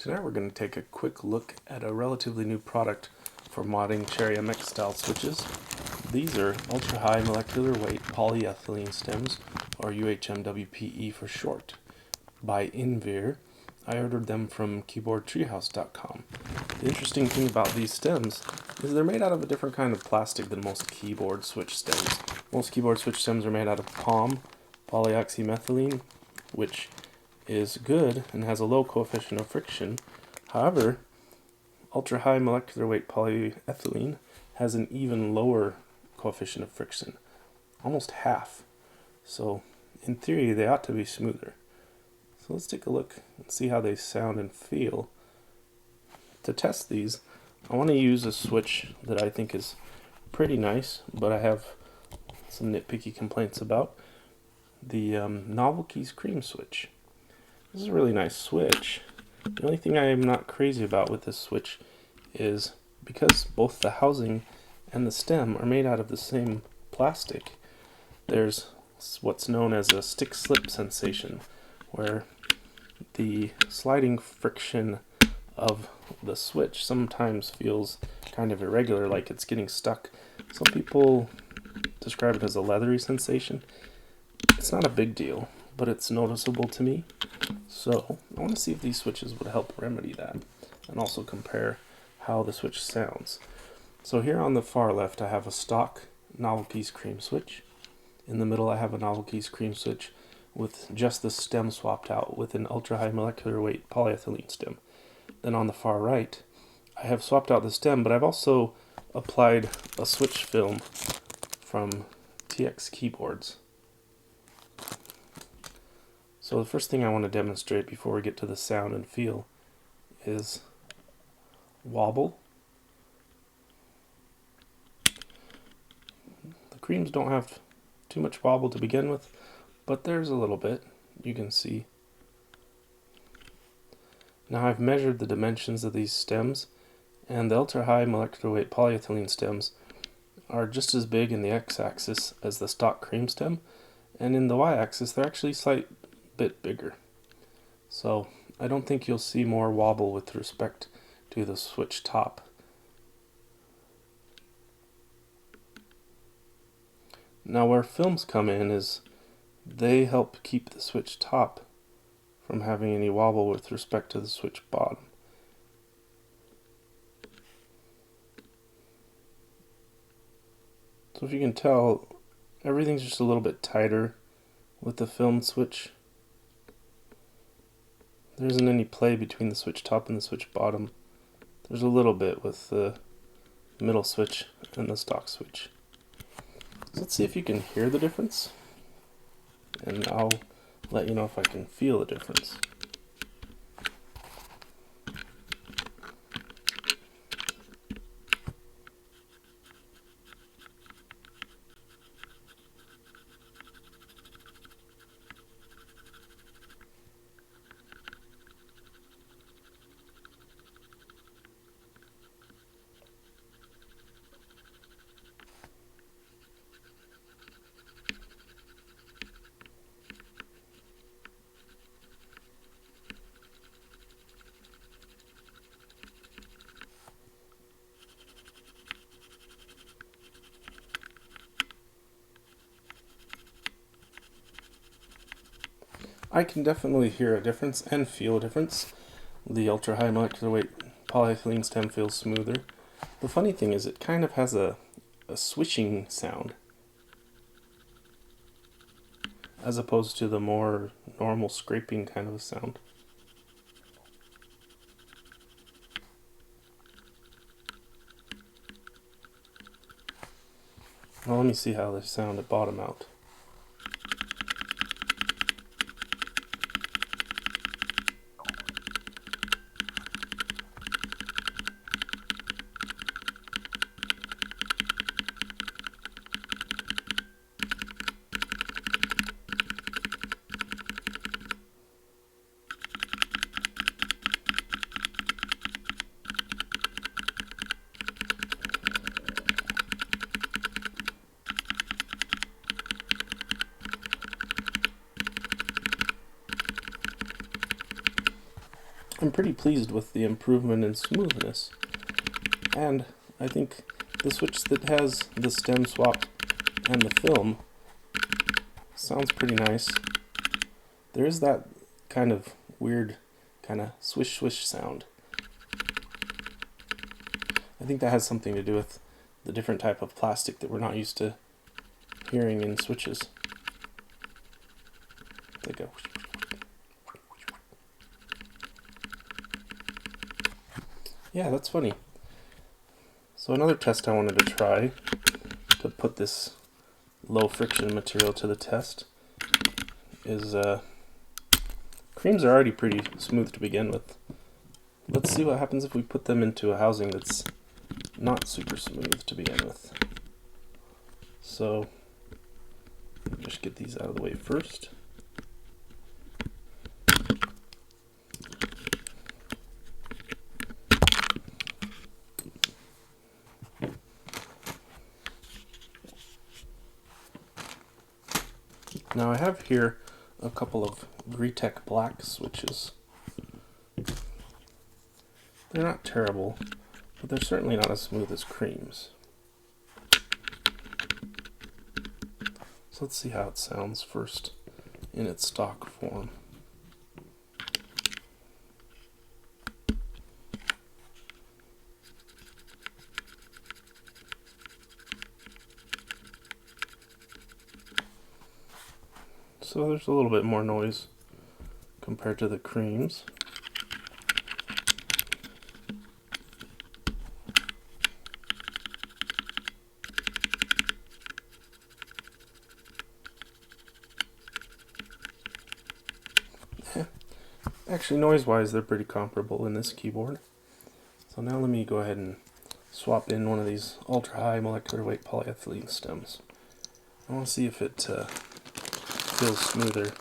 Tonight we're going to take a quick look at a relatively new product for modding Cherry MX style switches. These are ultra high molecular weight polyethylene stems, or UHMWPE for short, by Invyr. I ordered them from keyboardtreehouse.com. The interesting thing about these stems is they're made out of a different kind of plastic than most keyboard switch stems. Most keyboard switch stems are made out of POM, polyoxymethylene, which is good and has a low coefficient of friction. However, ultra high molecular weight polyethylene has an even lower coefficient of friction, almost half. So in theory they ought to be smoother. So let's take a look and see how they sound and feel. To test these, I want to use a switch that I think is pretty nice, but I have some nitpicky complaints about. The Novelkeys cream switch. This is a really nice switch. The only thing I am not crazy about with this switch is because both the housing and the stem are made out of the same plastic, there's what's known as a stick-slip sensation, where the sliding friction of the switch sometimes feels kind of irregular, like it's getting stuck. Some people describe it as a leathery sensation. It's not a big deal, but it's noticeable to me. So I want to see if these switches would help remedy that, and also compare how the switch sounds. So here on the far left I have a stock Novelkeys cream switch. In the middle I have a Novelkeys cream switch with just the stem swapped out with an ultra high molecular weight polyethylene stem. Then on the far right I have swapped out the stem, but I've also applied a switch film from TX keyboards. So the first thing I want to demonstrate before we get to the sound and feel is wobble. The creams don't have too much wobble to begin with, but there's a little bit, you can see. Now I've measured the dimensions of these stems, and the ultra high molecular weight polyethylene stems are just as big in the x-axis as the stock cream stem, and in the y-axis they're actually slight bit bigger. So I don't think you'll see more wobble with respect to the switch top. Now where films come in is they help keep the switch top from having any wobble with respect to the switch bottom. So if you can tell, everything's just a little bit tighter with the filmed switch. There isn't any play between the switch top and the switch bottom. There's a little bit with the middle switch and the stock switch. So let's see if you can hear the difference, and I'll let you know if I can feel the difference. I can definitely hear a difference and feel a difference. The ultra high molecular weight polyethylene stem feels smoother. The funny thing is it kind of has a swishing sound, as opposed to the more normal scraping kind of a sound. Now let me see how they sound at bottom out. pretty pleased with the improvement in smoothness. And I think the switch that has the stem swap and the film sounds pretty nice. There is that kind of weird kind of swish swish sound. I think that has something to do with the different type of plastic that we're not used to hearing in switches. They go. Yeah, that's funny. So another test I wanted to try to put this low friction material to the test is creams are already pretty smooth to begin with. Let's see what happens if we put them into a housing that's not super smooth to begin with. So just get these out of the way first. Now I have here a couple of Greetech black switches. They're not terrible, but they're certainly not as smooth as creams. So let's see how it sounds first in its stock form. So there's a little bit more noise compared to the creams. Actually, noise-wise, they're pretty comparable in this keyboard. So now let me go ahead and swap in one of these ultra-high molecular weight polyethylene stems. I want to see if it feels smoother.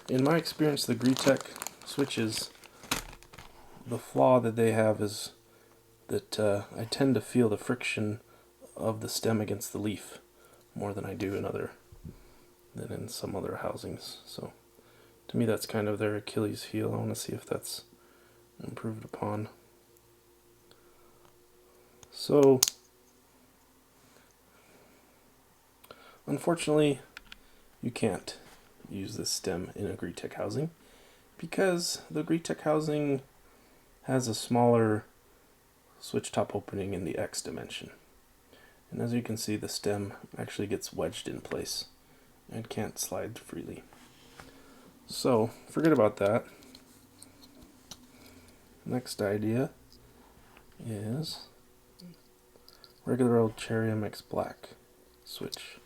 In my experience, the Greetech switches, the flaw that they have is that I tend to feel the friction of the stem against the leaf more than I do in some other housings. So to me, that's kind of their Achilles heel. I want to see if that's improved upon. So, unfortunately, you can't use this stem in a Greetech housing because the Greetech housing has a smaller switch top opening in the X dimension. And as you can see, the stem actually gets wedged in place and can't slide freely. So, forget about that. Next idea is regular old Cherry MX Black switch.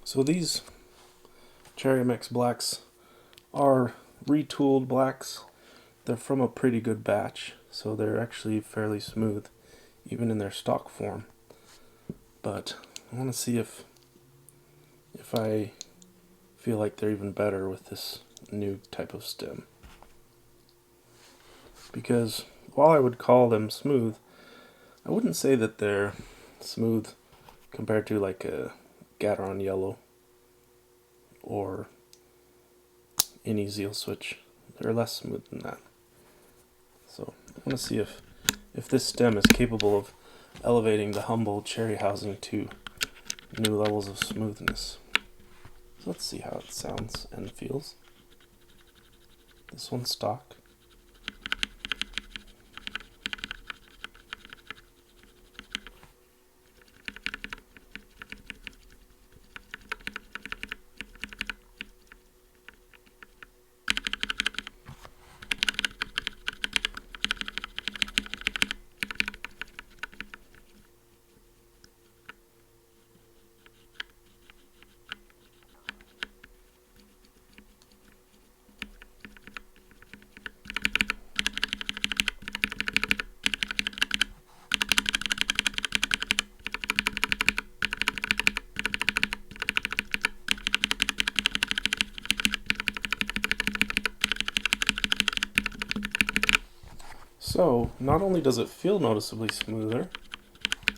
So these Cherry MX Blacks are retooled blacks. They're from a pretty good batch, so they're actually fairly smooth, even in their stock form. But I want to see if I feel like they're even better with this new type of stem. Because while I would call them smooth, I wouldn't say that they're smooth compared to like a Gateron Yellow or any Zeal switch. They're less smooth than that. So I want to see if this stem is capable of elevating the humble cherry housing to new levels of smoothness. So let's see how it sounds and feels. This one's stock. So, not only does it feel noticeably smoother,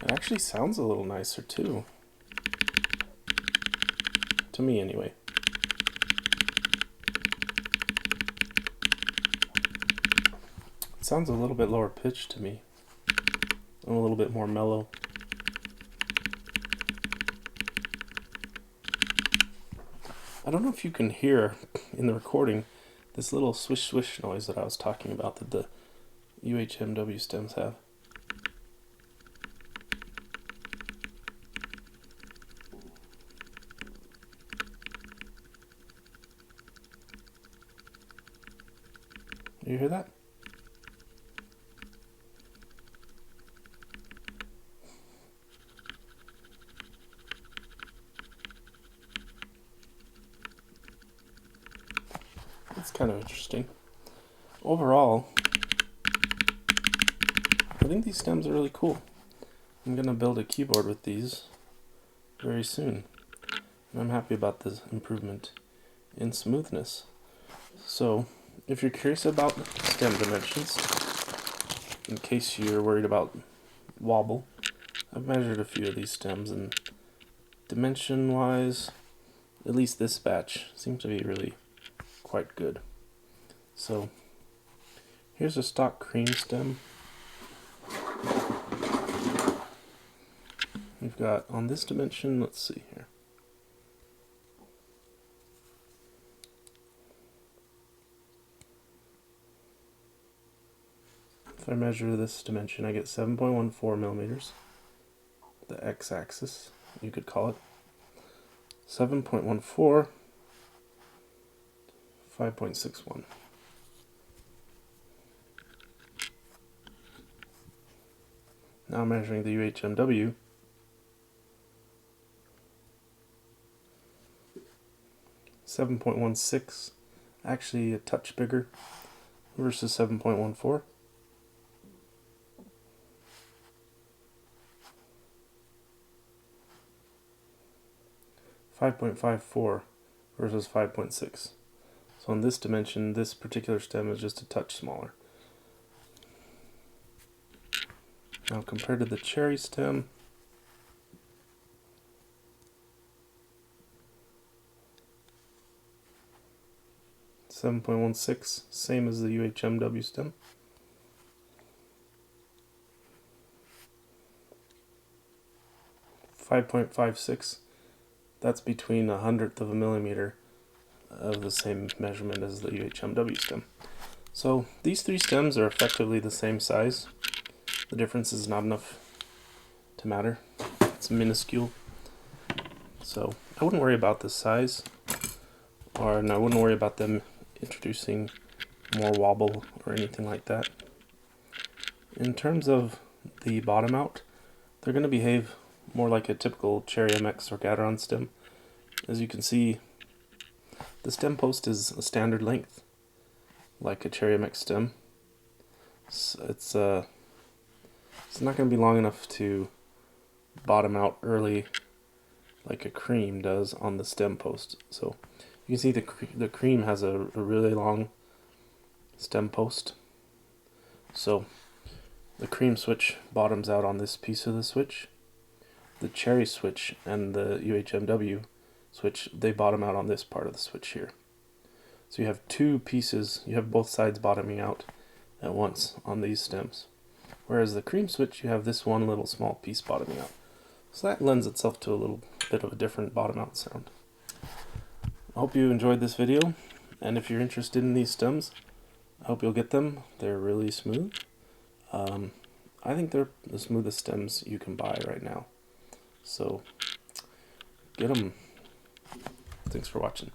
it actually sounds a little nicer too. To me, anyway. It sounds a little bit lower pitched to me, and a little bit more mellow. I don't know if you can hear in the recording this little swish swish noise that I was talking about that the UHMW stems have. Do you hear that? It's kind of interesting. Overall, I think these stems are really cool. I'm going to build a keyboard with these very soon. And I'm happy about this improvement in smoothness. So, if you're curious about stem dimensions, in case you're worried about wobble, I've measured a few of these stems, and dimension-wise, at least this batch seems to be really quite good. So, here's a stock cream stem. We've got, on this dimension, let's see here. If I measure this dimension, I get 7.14 millimeters. The x-axis, you could call it. 7.14, 5.61. Now measuring the UHMW. .16, actually a touch bigger versus 7.14. .54 versus 5.6. So on this dimension, this particular stem is just a touch smaller. Now compared to the cherry stem, .16, same as the UHMW stem. .56, that's between 1/100 of a millimeter of the same measurement as the UHMW stem. So these three stems are effectively the same size. The difference is not enough to matter. It's minuscule. So I wouldn't worry about the size, and I wouldn't worry about them introducing more wobble or anything like that. In terms of the bottom out, they're going to behave more like a typical Cherry MX or Gateron stem. As you can see, the stem post is a standard length, like a Cherry MX stem. It's not going to be long enough to bottom out early like a cream does on the stem post. So you can see the cream has a really long stem post. So the cream switch bottoms out on this piece of the switch. The cherry switch and the UHMW switch, they bottom out on this part of the switch here. So you have two pieces, you have both sides bottoming out at once on these stems. Whereas the cream switch, you have this one little small piece bottoming out. So that lends itself to a little bit of a different bottom out sound. I hope you enjoyed this video, and if you're interested in these stems, I hope you'll get them. They're really smooth. I think they're the smoothest stems you can buy right now. So get them. Thanks for watching.